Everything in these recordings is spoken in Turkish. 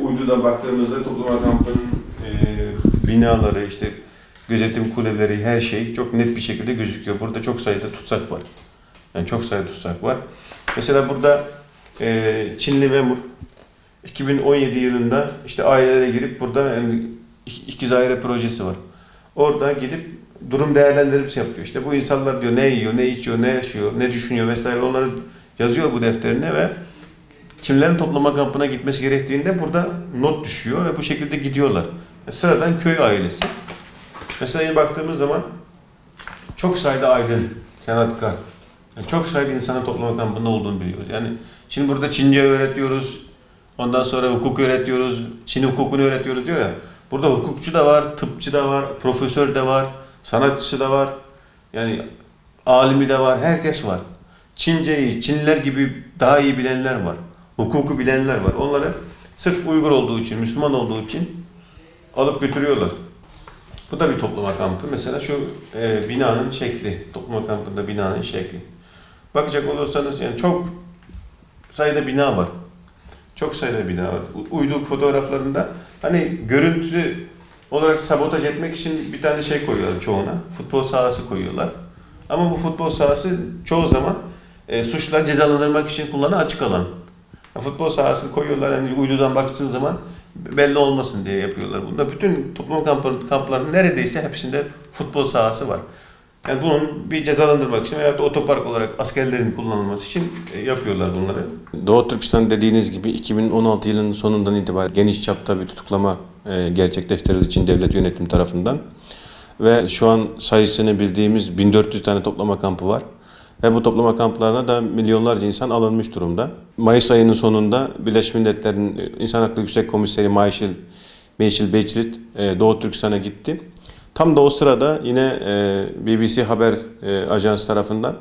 Uydu'da baktığımızda toplama kampının binaları, işte gözetim kuleleri, her şey çok net bir şekilde gözüküyor. Burada çok sayıda tutsak var. Yani çok sayıda tutsak var. Mesela burada Çinli memur 2017 yılında işte ailelere girip burada yani ikiz aile projesi var. Orada gidip durum değerlendirmesi yapıyor. İşte bu insanlar diyor ne yiyor, ne içiyor, ne yaşıyor, ne düşünüyor vesaire, onları yazıyor bu defterine ve kimlerin toplama kampına gitmesi gerektiğinde burada not düşüyor ve bu şekilde gidiyorlar. Sıradan köy ailesi. Mesela baktığımız zaman çok sayıda aydın, sanatkar, yani çok sayıda insanın toplama kampında olduğunu biliyoruz. Yani şimdi burada Çince öğretiyoruz, ondan sonra hukuk öğretiyoruz, Çin hukukunu öğretiyoruz diyor ya. Burada hukukçu da var, tıpçı da var, profesör de var, sanatçısı da var. Yani alimi de var, herkes var. Çinceyi, Çinliler gibi daha iyi bilenler var. Hukuku bilenler var. Onları sırf Uygur olduğu için, Müslüman olduğu için alıp götürüyorlar. Bu da bir toplama kampı. Mesela şu binanın şekli, toplama kampında binanın şekli. Bakacak olursanız yani çok sayıda bina var. Çok sayıda bina var. Uydu fotoğraflarında hani görüntü olarak sabotaj etmek için bir tane şey koyuyorlar çoğuna. Futbol sahası koyuyorlar. Ama bu futbol sahası çoğu zaman suçluları cezalandırmak için kullanılan açık alan. Futbol sahasını koyuyorlar, yani uydudan baktığın zaman belli olmasın diye yapıyorlar. Bunda bütün toplama kamplarının neredeyse hepsinde futbol sahası var. Yani bunun bir cezalandırmak için veya da otopark olarak askerlerin kullanılması için yapıyorlar bunları. Doğu Türkistan dediğiniz gibi 2016 yılının sonundan itibaren geniş çapta bir tutuklama gerçekleştirildiği için devlet yönetimi tarafından. Ve şu an sayısını bildiğimiz 1400 tane toplama kampı var. Ve bu toplama kamplarına da milyonlarca insan alınmış durumda. Mayıs ayının sonunda Birleşmiş Milletler'in İnsan Hakları Yüksek Komiseri Michelle Bachelet Doğu Türkistan'a gitti. Tam da o sırada yine BBC Haber Ajansı tarafından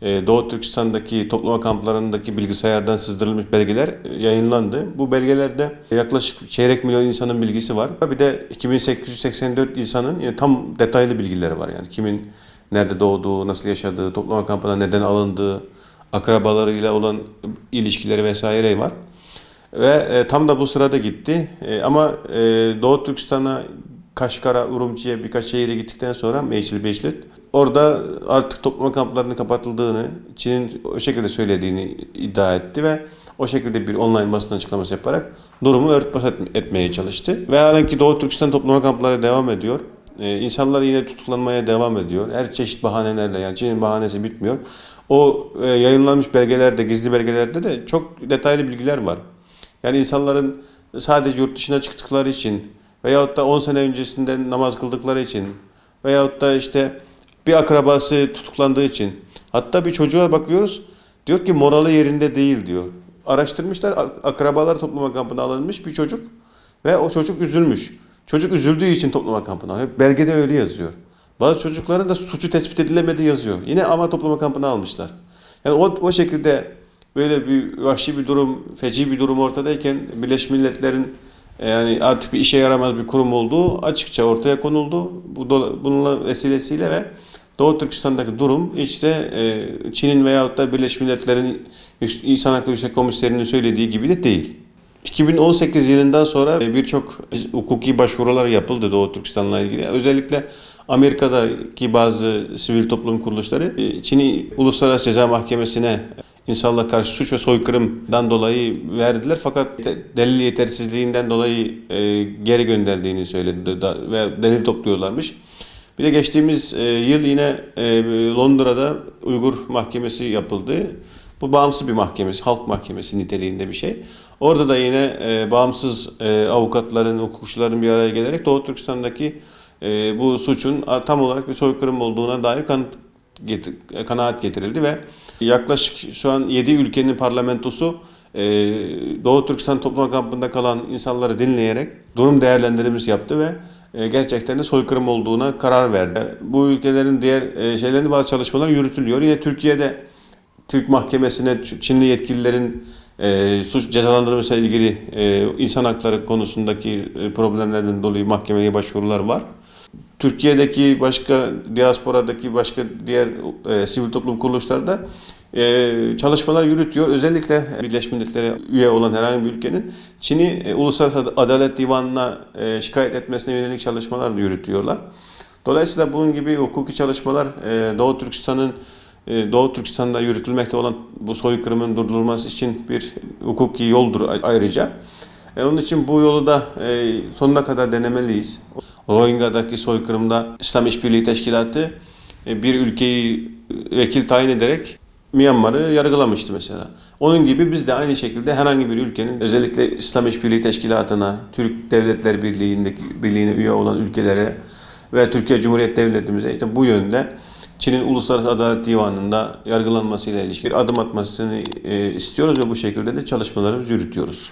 Doğu Türkistan'daki toplama kamplarındaki bilgisayardan sızdırılmış belgeler yayınlandı. Bu belgelerde yaklaşık çeyrek milyon insanın bilgisi var. Bir de 2884 insanın tam detaylı bilgileri var. Yani kimin nerede doğduğu, nasıl yaşadığı, toplama kampına neden alındığı, akrabalarıyla olan ilişkileri vesaire var. Ve tam da bu sırada gitti. Ama Doğu Türkistan'a, Kaşgar'a, Urumçi'ye birkaç şehire gittikten sonra Michelle Bachelet orada artık toplama kamplarının kapatıldığını, Çin'in o şekilde söylediğini iddia etti ve o şekilde bir online basın açıklaması yaparak durumu örtbas etmeye çalıştı. Ve halen ki Doğu Türkistan toplama kampları devam ediyor. İnsanlar yine tutuklanmaya devam ediyor. Her çeşit bahanelerle, yani Çin'in bahanesi bitmiyor. O yayınlanmış belgelerde, gizli belgelerde de çok detaylı bilgiler var. Yani insanların sadece yurt dışına çıktıkları için veyahut da 10 sene öncesinden namaz kıldıkları için veyahut da işte bir akrabası tutuklandığı için, hatta bir çocuğa bakıyoruz, diyor ki morali yerinde değil diyor. Araştırmışlar, akrabalar toplama kampına alınmış bir çocuk ve o çocuk üzülmüş. Çocuk üzüldüğü için toplama kampına alınıyor. Belgede öyle yazıyor. Bazı çocukların da suçu tespit edilemedi yazıyor. Yine ama toplama kampına almışlar. Yani o şekilde böyle bir vahşi bir durum, feci bir durum ortadayken Birleşmiş Milletler'in yani artık bir işe yaramaz bir kurum olduğu açıkça ortaya konuldu. Bununla vesilesiyle ve Doğu Türkistan'daki durum işte Çin'in veyahut da Birleşmiş Milletler'in İnsan Hakları Yüksek Komiserinin söylediği gibi de değil. 2018 yılından sonra birçok hukuki başvurular yapıldı Doğu Türkistan'la ilgili. Özellikle Amerika'daki bazı sivil toplum kuruluşları Çin'i Uluslararası Ceza Mahkemesi'ne insanlığa karşı suç ve soykırımdan dolayı verdiler. Fakat delil yetersizliğinden dolayı geri gönderdiğini söyledi ve delil topluyorlarmış. Bir de geçtiğimiz yıl yine Londra'da Uygur Mahkemesi yapıldı. Bu bağımsız bir mahkemesi, halk mahkemesi niteliğinde bir şey. Orada da yine bağımsız avukatların, hukukçuların bir araya gelerek Doğu Türkistan'daki bu suçun tam olarak bir soykırım olduğuna dair kanaat getirildi ve yaklaşık şu an 7 ülkenin parlamentosu Doğu Türkistan toplama kampında kalan insanları dinleyerek durum değerlendirmesi yaptı ve gerçekten de soykırım olduğuna karar verdi. Bu ülkelerin diğer şeylerinde bazı çalışmalar yürütülüyor. Yine Türkiye'de Türk mahkemesine Çinli yetkililerin suç cezalandırması ile ilgili insan hakları konusundaki problemlerden dolayı mahkemeye başvurular var. Türkiye'deki başka diasporadaki başka diğer sivil toplum kuruluşları da çalışmalar yürütüyor. Özellikle Birleşmiş Milletler'e üye olan herhangi bir ülkenin Çin'i Uluslararası Adalet Divanı'na şikayet etmesine yönelik çalışmalar yürütüyorlar. Dolayısıyla bunun gibi hukuki çalışmalar Doğu Türkistan'da yürütülmekte olan bu soykırımın durdurulması için bir hukuki yoldur ayrıca. Onun için bu yolu da sonuna kadar denemeliyiz. Rohingya'daki soykırımda İslam İşbirliği Teşkilatı bir ülkeyi vekil tayin ederek Myanmar'ı yargılamıştı mesela. Onun gibi biz de aynı şekilde herhangi bir ülkenin özellikle İslam İşbirliği Teşkilatı'na, Türk Devletler Birliği'ne üye olan ülkelere ve Türkiye Cumhuriyeti Devletimize işte bu yönde Çin'in Uluslararası Adalet Divanı'nda yargılanmasıyla ilişkin adım atmasını istiyoruz ve bu şekilde de çalışmalarımızı yürütüyoruz.